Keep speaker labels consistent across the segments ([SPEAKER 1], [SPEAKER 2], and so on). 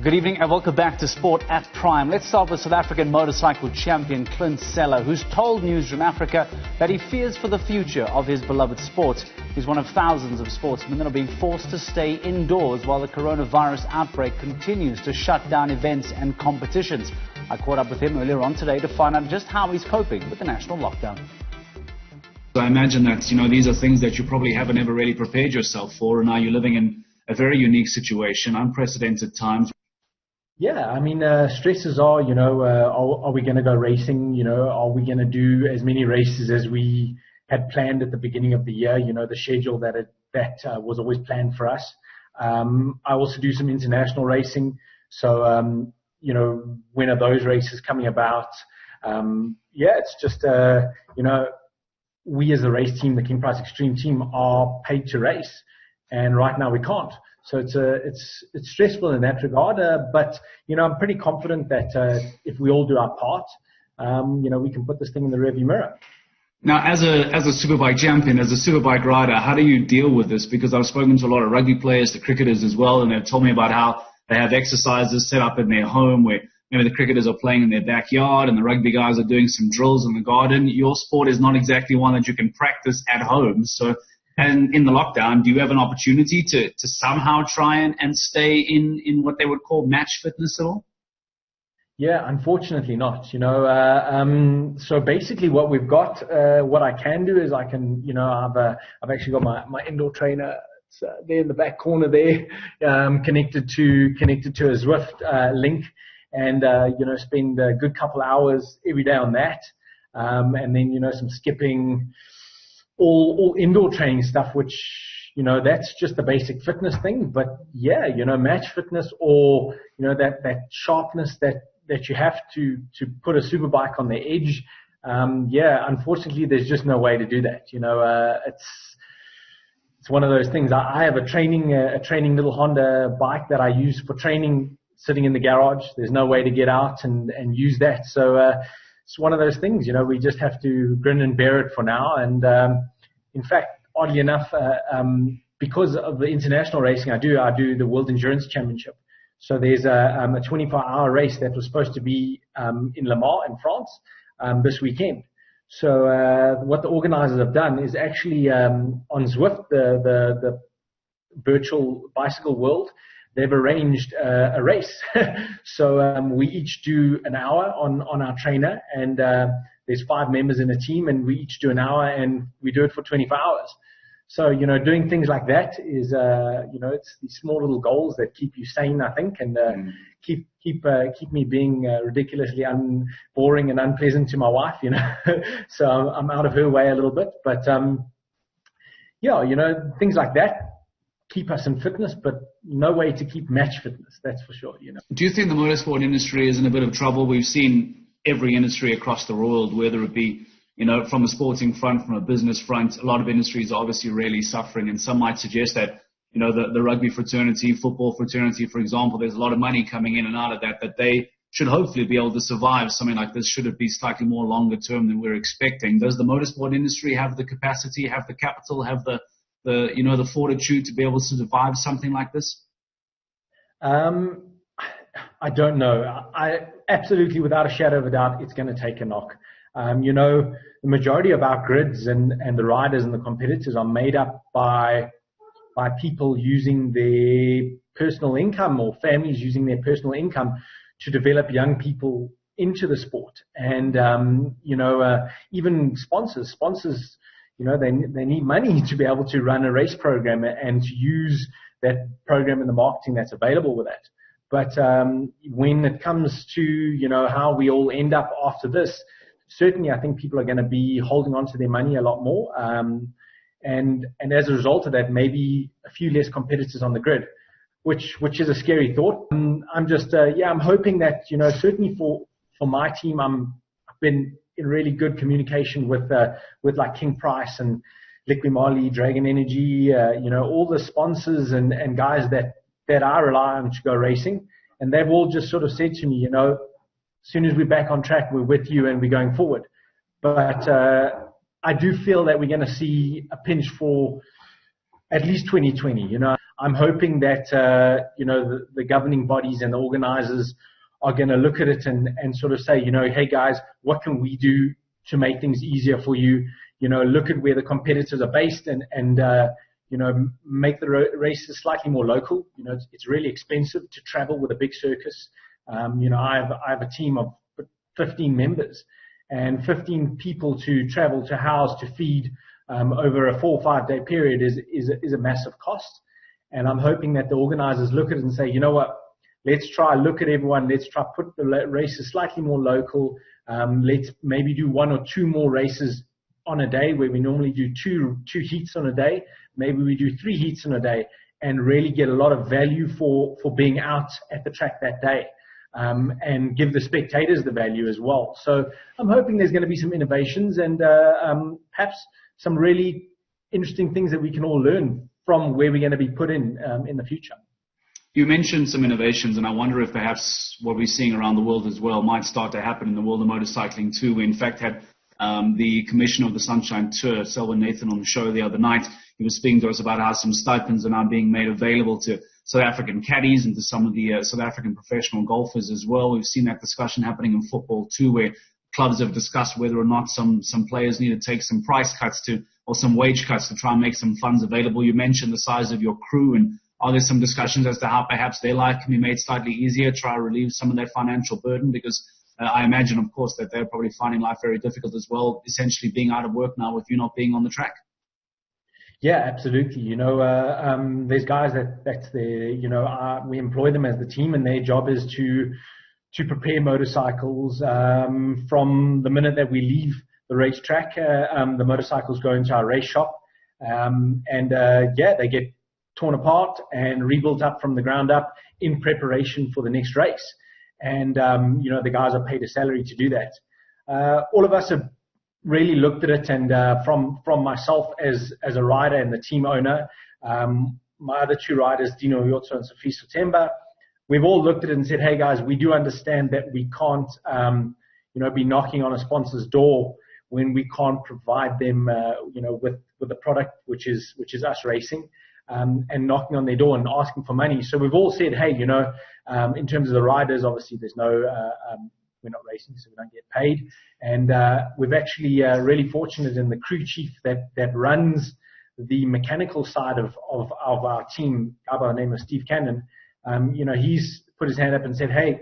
[SPEAKER 1] Good evening and welcome back to Sport at Prime. Let's start with South African motorcycle champion Clint Seller, who's told Newzroom Africa that he fears for the future of his beloved sport. He's one of thousands of sportsmen that are being forced to stay indoors while the coronavirus outbreak continues to shut down events and competitions. I caught up with him earlier on today to find out just how he's coping with the national lockdown.
[SPEAKER 2] I imagine that, these are things that you probably haven't ever really prepared yourself for, and now you're living in a very unique situation, unprecedented times.
[SPEAKER 3] Yeah, I mean, stresses are, are we going to go racing? Are we going to do as many races as we had planned at the beginning of the year? The schedule that was always planned for us. I also do some international racing. So, when are those races coming about? It's just, we as a race team, the King Price Extreme team, are paid to race. And right now we can't. So it's stressful in that regard. But I'm pretty confident that if we all do our part, we can put this thing in the rearview mirror.
[SPEAKER 2] Now, as a Superbike champion, as a Superbike rider, how do you deal with this? Because I've spoken to a lot of rugby players, the cricketers as well, and they've told me about how they have exercises set up in their home where maybe the cricketers are playing in their backyard and the rugby guys are doing some drills in the garden. Your sport is not exactly one that you can practice at home. So, and in the lockdown, do you have an opportunity to somehow try and stay in what they would call match fitness at all?
[SPEAKER 3] Yeah, unfortunately not. So basically what we've got, what I can do is I can, I've actually got my indoor trainer. It's there in the back corner there, connected to a Zwift link, and spend a good couple hours every day on that, and then some skipping. All indoor training stuff, which, that's just the basic fitness thing. But yeah, match fitness or, that sharpness that you have to put a Superbike on the edge. Unfortunately, there's just no way to do that. It's one of those things. I have a training little Honda bike that I use for training sitting in the garage. There's no way to get out and use that. So, it's one of those things, we just have to grin and bear it for now. And in fact, oddly enough, because of the international racing I do the World Endurance Championship. So there's a 24-hour race that was supposed to be in Le Mans in France this weekend. So what the organizers have done is actually on Zwift, the virtual bicycle world, they've arranged a race. So we each do an hour on our trainer, and there's 5 members in a team, and we each do an hour, and we do it for 24 hours. So, doing things like that is, it's these small little goals that keep you sane, I think, and keep me being ridiculously boring and unpleasant to my wife, So I'm out of her way a little bit. But, things like that keep us in fitness, but no way to keep match fitness, that's for sure.
[SPEAKER 2] Do you think the motorsport industry is in a bit of trouble? We've seen every industry across the world, whether it be, from a sporting front, from a business front, a lot of industries are obviously really suffering, and some might suggest that, the rugby fraternity, football fraternity, for example, there's a lot of money coming in and out of that they should hopefully be able to survive something like this, should it be slightly more longer term than we're expecting. Does the motorsport industry have the capacity, have the capital, have the fortitude to be able to survive something like this?
[SPEAKER 3] I don't know. I absolutely, without a shadow of a doubt, it's going to take a knock. The majority of our grids and the riders and the competitors are made up by people using their personal income, or families using their personal income to develop young people into the sport. And, even sponsors, they need money to be able to run a race program and to use that program in the marketing that's available with that. But when it comes to, how we all end up after this, certainly I think people are going to be holding on to their money a lot more. And as a result of that, maybe a few less competitors on the grid, which is a scary thought. I'm just, I'm hoping that, certainly for my team, I've been in really good communication with like King Price and Liqui Moly, Dragon Energy, all the sponsors and guys that I rely on to go racing. And they've all just sort of said to me, as soon as we're back on track, we're with you and we're going forward. But I do feel that we're going to see a pinch for at least 2020. I'm hoping that, the governing bodies and the organizers are going to look at it and sort of say, hey guys, what can we do to make things easier for you? Look at where the competitors are based and make the races slightly more local. It's really expensive to travel with a big circus. I have a team of 15 members, and 15 people to travel, to house, to feed over a 4 or 5 day period is a massive cost. And I'm hoping that the organizers look at it and say, you know what, let's try look at everyone. Let's try put the races slightly more local. Let's maybe do 1 or 2 more races on a day, where we normally do two heats on a day. Maybe we do 3 heats in a day, and really get a lot of value for being out at the track that day, and give the spectators the value as well. So I'm hoping there's going to be some innovations and perhaps some really interesting things that we can all learn from where we're going to be put in the future.
[SPEAKER 2] You mentioned some innovations, and I wonder if perhaps what we're seeing around the world as well might start to happen in the world of motorcycling too. We in fact had the commissioner of the Sunshine Tour, Selwyn Nathan, on the show the other night. He was speaking to us about how some stipends are now being made available to South African caddies and to some of the South African professional golfers as well. We've seen that discussion happening in football too, where clubs have discussed whether or not some players need to take some price cuts or some wage cuts to try and make some funds available. You mentioned the size of your crew, and are there some discussions as to how perhaps their life can be made slightly easier, try to relieve some of that financial burden? Because I imagine, of course, that they're probably finding life very difficult as well, essentially being out of work now with you not being on the track.
[SPEAKER 3] Yeah, absolutely. There's guys that's there. We employ them as the team, and their job is to prepare motorcycles from the minute that we leave the racetrack. The motorcycles go into our race shop, they get torn apart and rebuilt up from the ground up in preparation for the next race. And the guys are paid a salary to do that. All of us have really looked at it, and from myself as a rider and the team owner, my other 2 riders, Dino Yotso and Sophie Sutemba, we've all looked at it and said, hey guys, we do understand that we can't be knocking on a sponsor's door when we can't provide them with the product which is us racing, and knocking on their door and asking for money. So we've all said, hey, in terms of the riders, obviously there's no we're not racing, so we don't get paid. And we've actually really fortunate in the crew chief that runs the mechanical side of our team, guy by the name of Steve Cannon. He's put his hand up and said, hey,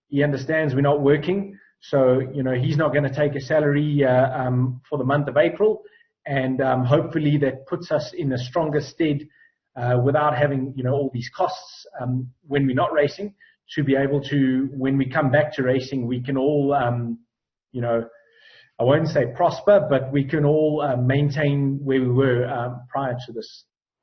[SPEAKER 3] he understands we're not working, so he's not going to take a salary for the month of April, and hopefully that puts us in a stronger stead without having all these costs when we're not racing, to be able to, when we come back to racing, we can all I won't say prosper, but we can all maintain where we were prior to this